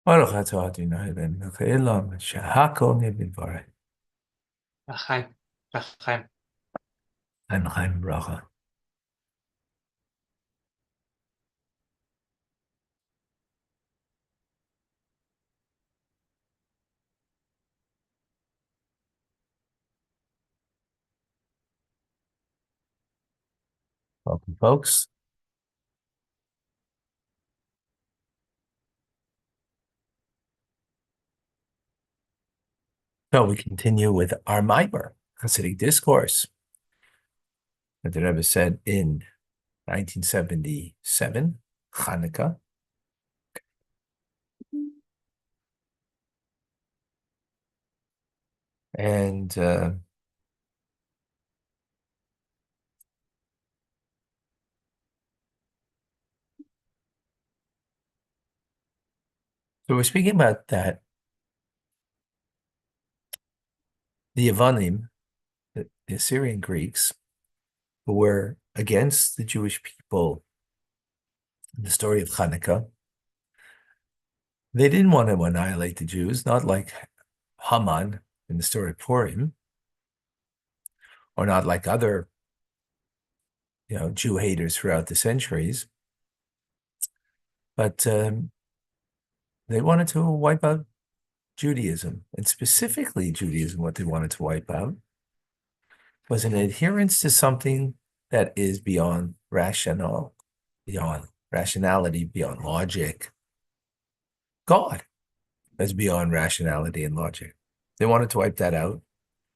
ברוך אתה אדוני אלוהינו מלך העולם שהכל נהיה בדברו. לחיים, לחיים. חיים וחיים וברכה. Welcome, folks. So we continue with our Maimer, Hasidic discourse, that the Rebbe said in 1977, Hanukkah. And so we're speaking about that. The Yavanim, the Assyrian Greeks, who were against the Jewish people in the story of Hanukkah, they didn't want to annihilate the Jews, not like Haman in the story of Purim, or not like other Jew haters throughout the centuries. But they wanted to wipe out Judaism, and specifically Judaism, what they wanted to wipe out was an adherence to something that is beyond beyond rationality, beyond logic. God is beyond rationality and logic. They wanted to wipe that out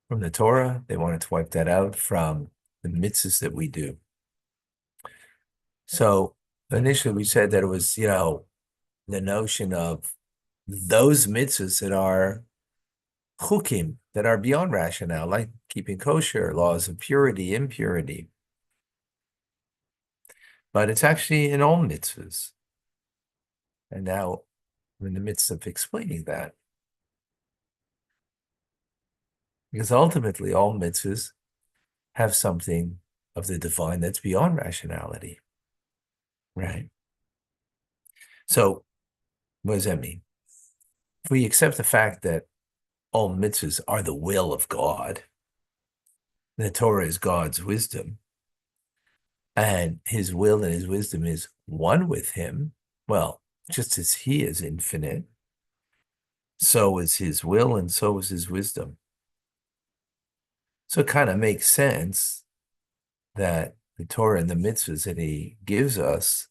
from the Torah. They wanted to wipe that out from the mitzvahs that we do. So initially we said that it was, the notion of those mitzvahs that are chukim, that are beyond rationale, like keeping kosher, laws of purity, impurity. But it's actually in all mitzvahs. And now I'm in the midst of explaining that. Because ultimately all mitzvahs have something of the divine that's beyond rationality. Right? So what does that mean? If we accept the fact that all mitzvahs are the will of God, the Torah is God's wisdom, and his will and his wisdom is one with him, well, just as he is infinite, so is his will and so is his wisdom. So it kind of makes sense that the Torah and the mitzvahs that he gives us,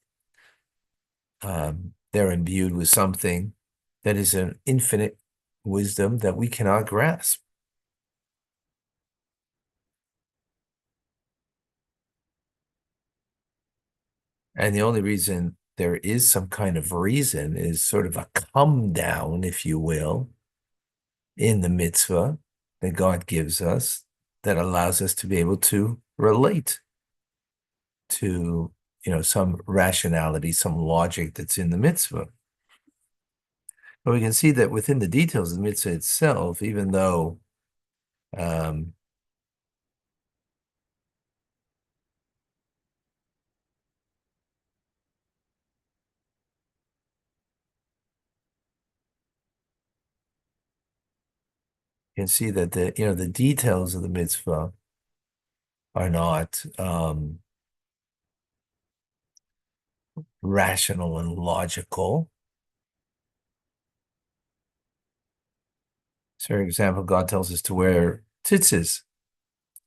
they're imbued with something that is an infinite wisdom that we cannot grasp. And the only reason there is some kind of reason is sort of a come down, if you will, in the mitzvah that God gives us that allows us to be able to relate to, some rationality, some logic that's in the mitzvah. But we can see that within the details of the mitzvah itself, even though you can see that the details of the mitzvah are not rational and logical. So, for example, God tells us to wear tzitzis,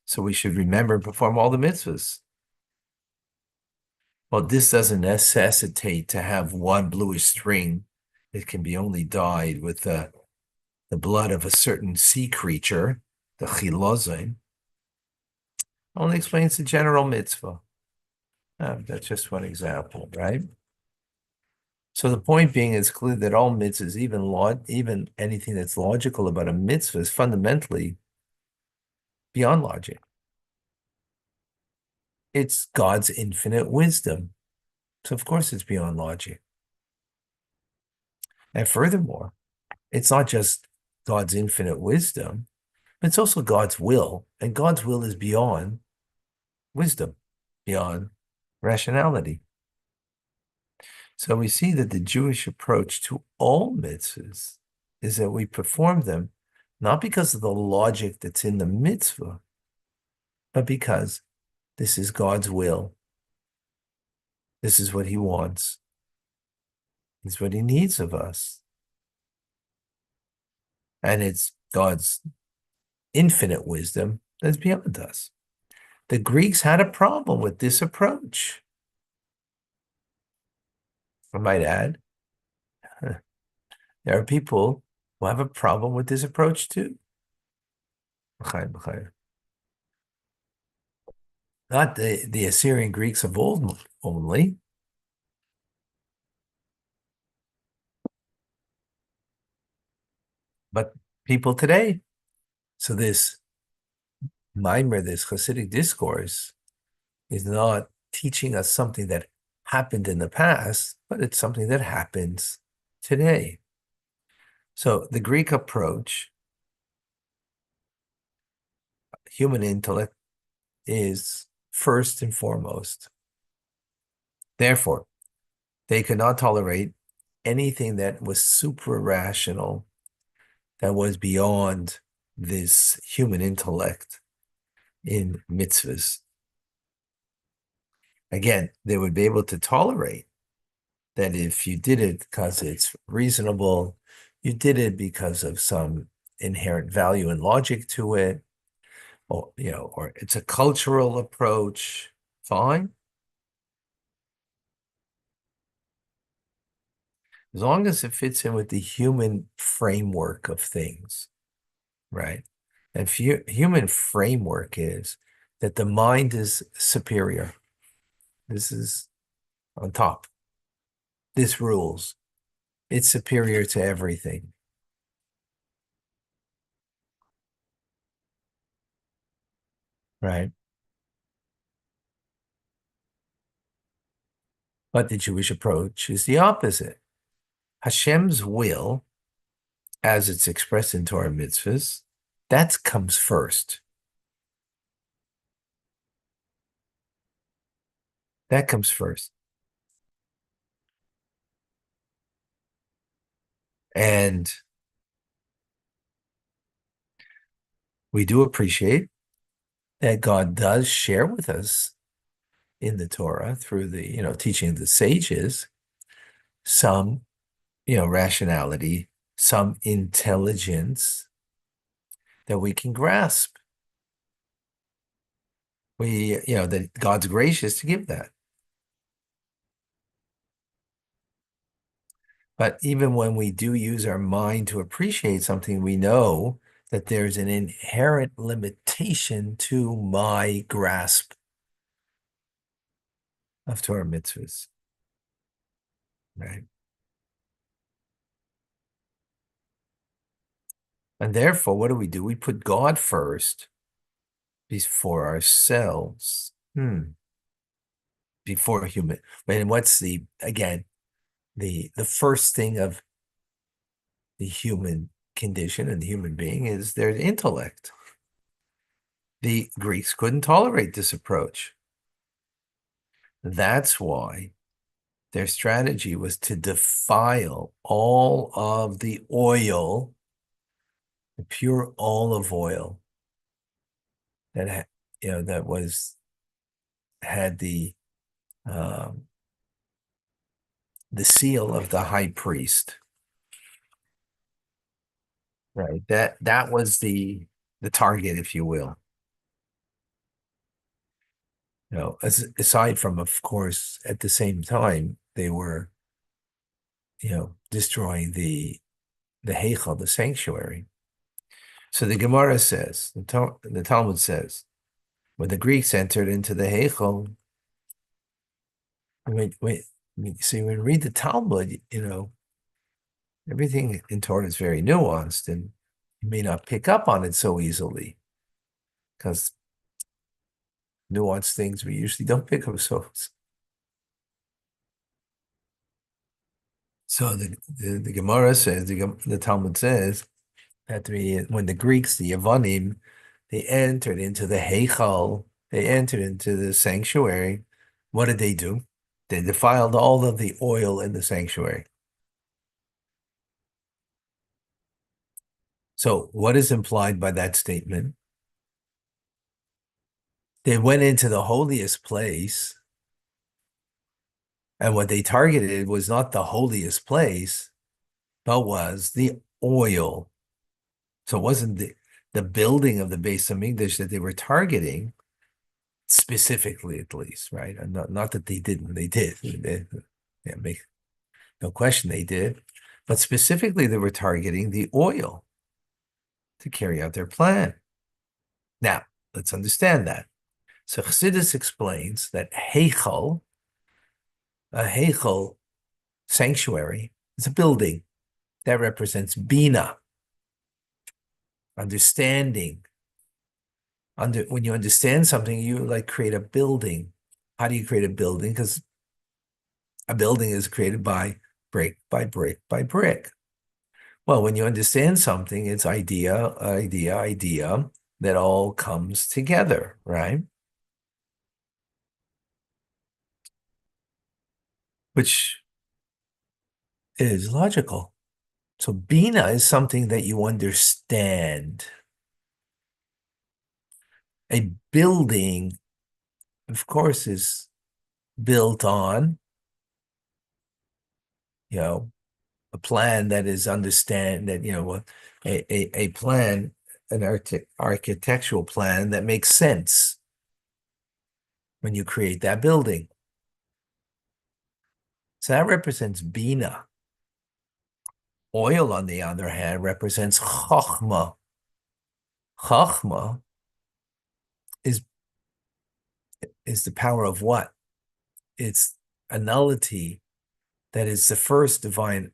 so we should remember and perform all the mitzvahs. Well, this doesn't necessitate to have one bluish string that can be only dyed with the blood of a certain sea creature, the chilozim. Only explains the general mitzvah. That's just one example, right? So the point being, it's clear that all mitzvahs, even anything that's logical about a mitzvah, is fundamentally beyond logic. It's God's infinite wisdom. So of course it's beyond logic. And furthermore, it's not just God's infinite wisdom, but it's also God's will. And God's will is beyond wisdom, beyond rationality. So we see that the Jewish approach to all mitzvahs is that we perform them not because of the logic that's in the mitzvah, but because this is God's will. This is what he wants. It's what he needs of us. And it's God's infinite wisdom that's beyond us. The Greeks had a problem with this approach. I might add, there are people who have a problem with this approach too. Not the Assyrian Greeks of old only, but people today. So this mimer, this Hasidic discourse, is not teaching us something that happened in the past, but it's something that happens today. So the Greek approach, human intellect, is first and foremost. Therefore, they could not tolerate anything that was super rational, that was beyond this human intellect in mitzvahs. Again, they would be able to tolerate that if you did it because it's reasonable, you did it because of some inherent value and logic to it, or or it's a cultural approach, fine. As long as it fits in with the human framework of things, right? And human framework is that the mind is superior. This is on top. This rules. It's superior to everything. Right? But the Jewish approach is the opposite. Hashem's will, as it's expressed in Torah mitzvahs, that comes first. That comes first. And we do appreciate that God does share with us in the Torah through the, teaching of the sages, some, rationality, some intelligence that we can grasp. That God's gracious to give that. But even when we do use our mind to appreciate something, we know that there's an inherent limitation to my grasp of Torah mitzvahs, right? And therefore, what do? We put God first before ourselves, before human. And what's the first thing of the human condition and the human being is their intellect. The Greeks couldn't tolerate this approach. That's why their strategy was to defile all of the oil, the pure olive oil that had the seal of the high priest. Right. That was the target, if you will. Aside from, of course, at the same time, they were, destroying the Heichal, the sanctuary. So the Gemara says, the Talmud says, when the Greeks entered into the Heichal, when you read the Talmud, everything in Torah is very nuanced, and you may not pick up on it so easily because nuanced things we usually don't pick up so. So the Gemara says, the Talmud says that when the Greeks, the Yavanim, they entered into the Heichal, they entered into the sanctuary. What did they do? They defiled all of the oil in the sanctuary. So what is implied by that statement? They went into the holiest place, and what they targeted was not the holiest place, but was the oil. So it wasn't the building of the Beis Hamikdash that they were targeting, specifically at least, right? And not that they didn't, they did. Yeah, make no question they did. But specifically, they were targeting the oil to carry out their plan. Now, let's understand that. So Chassidus explains that Heichal, a Heichal sanctuary, is a building that represents Bina, understanding. When you understand something, you like create a building. How do you create a building? Because a building is created by brick by brick by brick. Well, when you understand something, it's idea that all comes together, right? Which is logical. So Bina is something that you understand. A building, of course, is built on, you know, a plan that is understand that, a plan, an architectural plan that makes sense when you create that building. So that represents Bina. Oil, on the other hand, represents Chochmah. Chochmah is the power of what? It's a nullity that is the first divine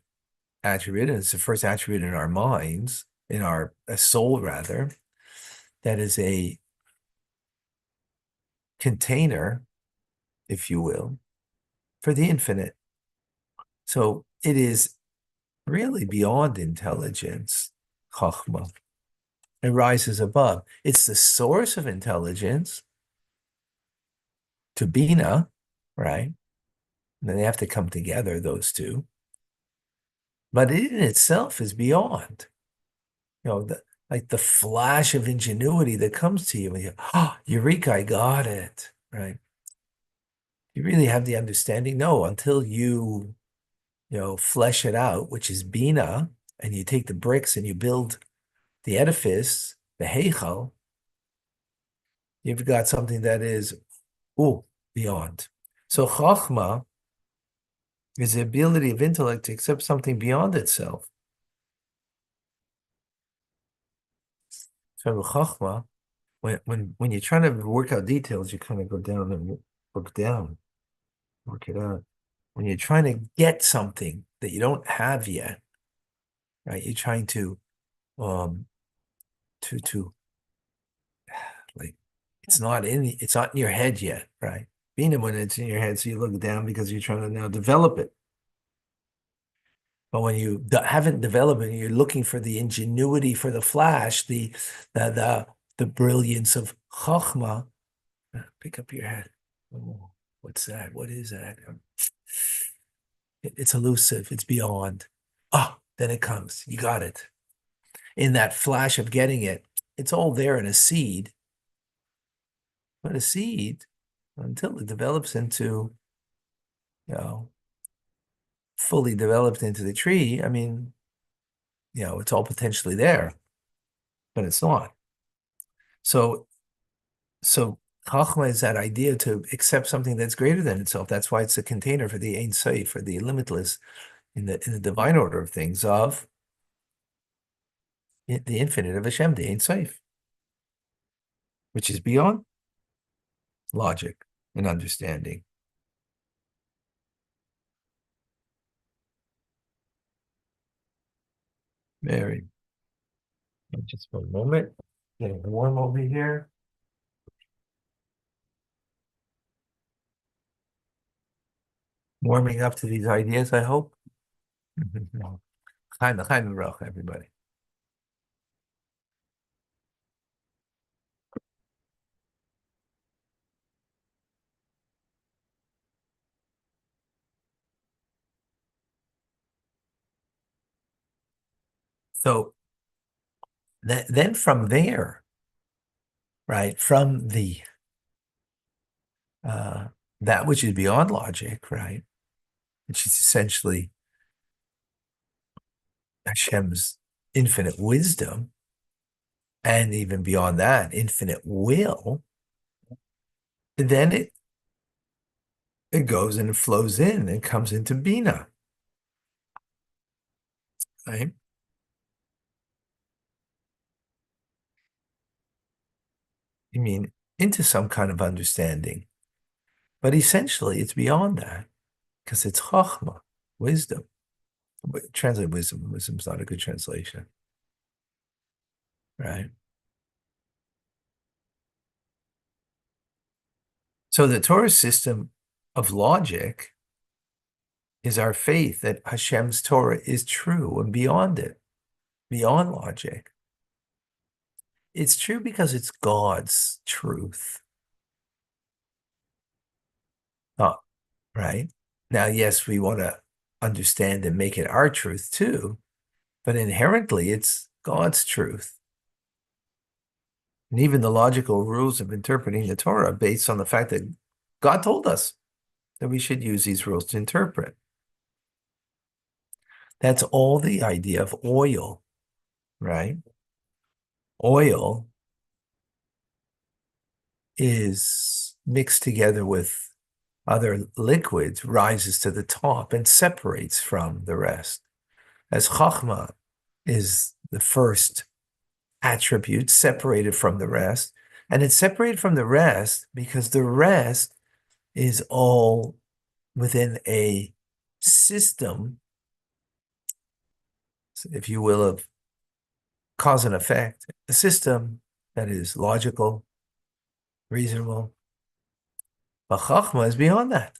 attribute, and it's the first attribute in our minds, in our soul rather, that is a container, if you will, for the infinite. So it is really beyond intelligence, Chachma. It rises above. It's the source of intelligence to Bina, right? And then they have to come together, those two. But it in itself is beyond. Like the flash of ingenuity that comes to you, and you, oh, Eureka, I got it, right? You really have the understanding? No, until flesh it out, which is Bina, and you take the bricks and you build the edifice, the Heichal, you've got something that is, beyond. So Chachma is the ability of intellect to accept something beyond itself. So Chachma, when you're trying to work out details, you kind of go down and look down, work it out. When you're trying to get something that you don't have yet, right? You're trying to to like it's not in your head yet, right? Being when it's in your head, so you look down because you're trying to now develop it. But when you haven't developed it, you're looking for the ingenuity, for the flash, the brilliance of Chachma. Pick up your head. Oh, what's that? What is that? It's elusive. It's beyond. Then it comes. You got it. In that flash of getting it, it's all there in a seed. But a seed, until it develops into, fully developed into the tree, I mean, it's all potentially there, but it's not. So Chachma is that idea to accept something that's greater than itself. That's why it's a container for the Ein Sof, for the limitless, in the divine order of things, of the infinite of Hashem, the Ein Sof, which is beyond logic and understanding. Very. Just for a moment. Getting warm over here. Warming up to these ideas, I hope. Chaim Baruch, everybody. So then from there, right, from the that which is beyond logic, right, which is essentially Hashem's infinite wisdom, and even beyond that, infinite will, then it goes and it flows in and comes into Bina, right? I mean, into some kind of understanding. But essentially, it's beyond that because it's Chachma, wisdom. Translate wisdom. Wisdom's not a good translation, right? So the Torah system of logic is our faith that Hashem's Torah is true and beyond it, beyond logic. It's true because it's God's truth. Oh, right? Now, yes, we want to understand and make it our truth too, but inherently it's God's truth. And even the logical rules of interpreting the Torah are based on the fact that God told us that we should use these rules to interpret. That's all the idea of oil, right? Oil is mixed together with other liquids, rises to the top and separates from the rest. As Chachma is the first attribute separated from the rest, and it's separated from the rest because the rest is all within a system, if you will, of cause and effect, a system that is logical, reasonable. But Chachma is beyond that.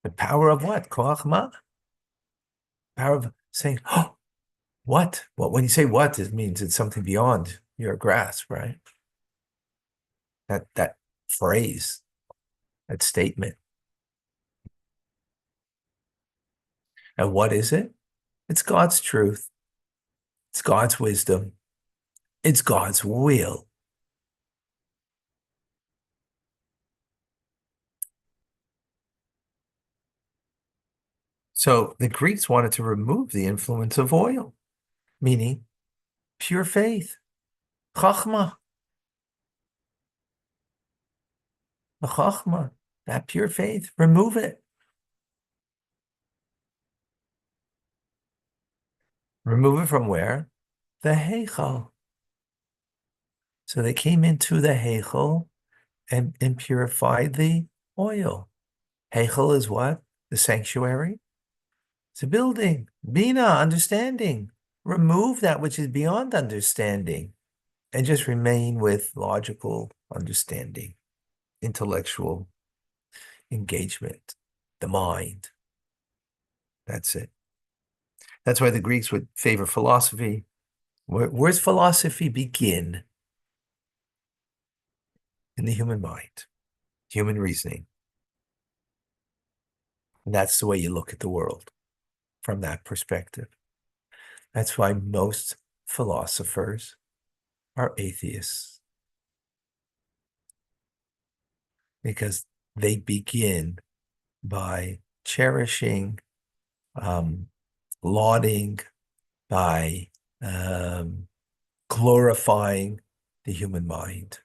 The power of what? Koachma? Power of saying, oh, what? Well, when you say what, it means it's something beyond your grasp, right? That phrase, that statement. And what is it? It's God's truth. It's God's wisdom. It's God's will. So the Greeks wanted to remove the influence of oil, meaning pure faith, chachma, the chachma, that pure faith, remove it. Remove it from where? The heichal. So they came into the heichal and purified the oil. Heichal is what? The sanctuary. It's a building. Bina, understanding. Remove that which is beyond understanding and just remain with logical understanding, intellectual engagement, the mind. That's it. That's why the Greeks would favor philosophy. Where's philosophy begin? In the human mind, human reasoning. And that's the way you look at the world from that perspective. That's why most philosophers are atheists, because they begin by cherishing, lauding, by glorifying the human mind,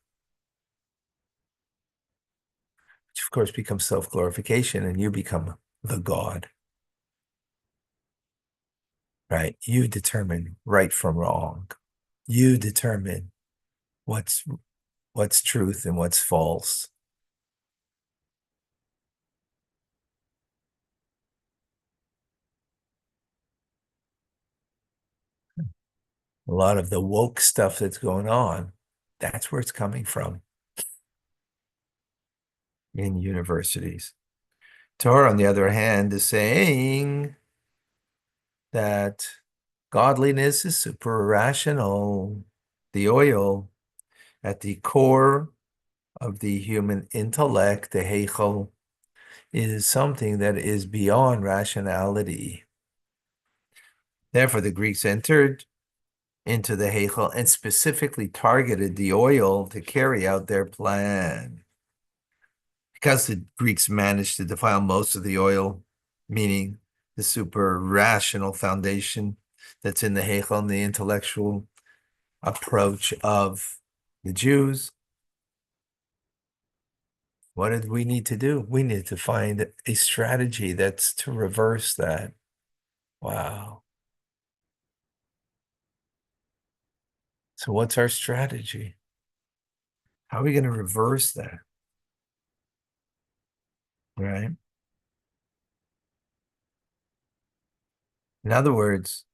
which of course becomes self-glorification, and you become the God, right? You determine right from wrong. You determine what's truth and what's false. A lot of the woke stuff that's going on, that's where it's coming from in universities. Torah, on the other hand, is saying that godliness is super rational. The oil at the core of the human intellect, the heichal, is something that is beyond rationality. Therefore, the Greeks entered into the Heichal and specifically targeted the oil to carry out their plan. Because the Greeks managed to defile most of the oil, meaning the super rational foundation that's in the Heichal and the intellectual approach of the Jews, what did we need to do? We needed to find a strategy that's to reverse that. Wow. So what's our strategy? How are we going to reverse that? Right? In other words,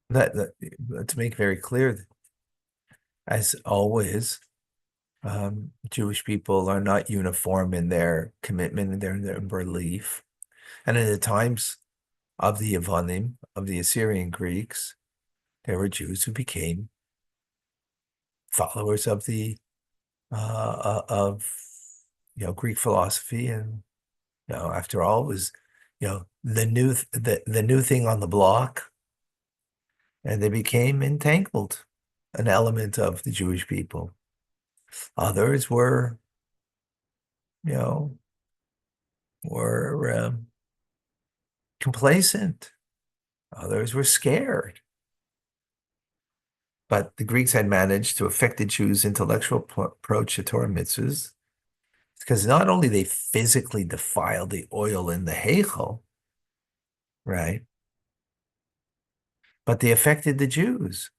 let's make very clear that, as always, Jewish people are not uniform in their commitment and their belief. And in the times of the Yavanim, of the Assyrian Greeks, there were Jews who became followers of the of Greek philosophy, and after all, it was the new thing on the block, and they became entangled, an element of the Jewish people. Others were, you know, were complacent. Others were scared. But the Greeks had managed to affect the Jews' intellectual approach to Torah mitzvahs, because not only they physically defiled the oil in the Heichal, right, but they affected the Jews.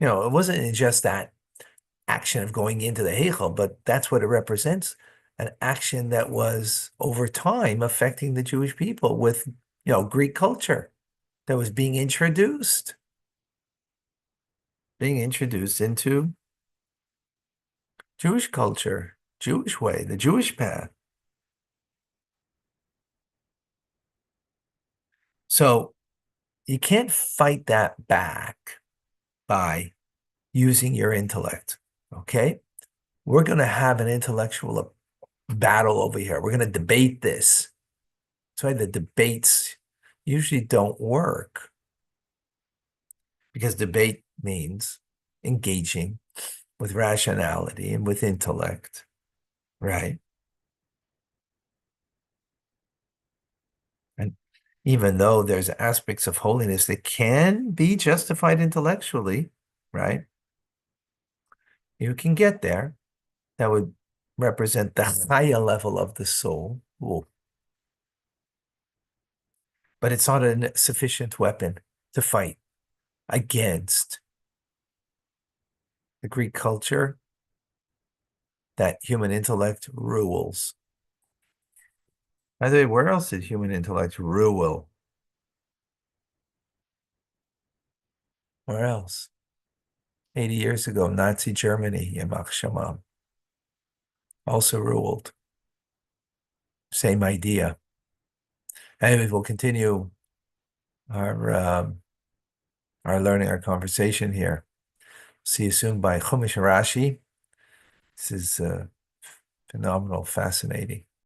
It wasn't just that action of going into the Heichal, but that's what it represents, an action that was over time affecting the Jewish people with, Greek culture that was being introduced into Jewish culture, Jewish way, the Jewish path. So you can't fight that back by using your intellect, okay? We're going to have an intellectual battle over here. We're going to debate this. That's why the debates usually don't work, because debate means engaging with rationality and with intellect, right? And even though there's aspects of holiness that can be justified intellectually, right? You can get there. That would represent the higher level of the soul. Ooh. But it's not a sufficient weapon to fight against the Greek culture that human intellect rules. By the way, where else did human intellect rule? Where else? 80 years ago, Nazi Germany, Yamach Shamam, also ruled. Same idea. Anyway, we'll continue our learning, our conversation here. See you soon by Chumash Rashi. This is phenomenal, fascinating.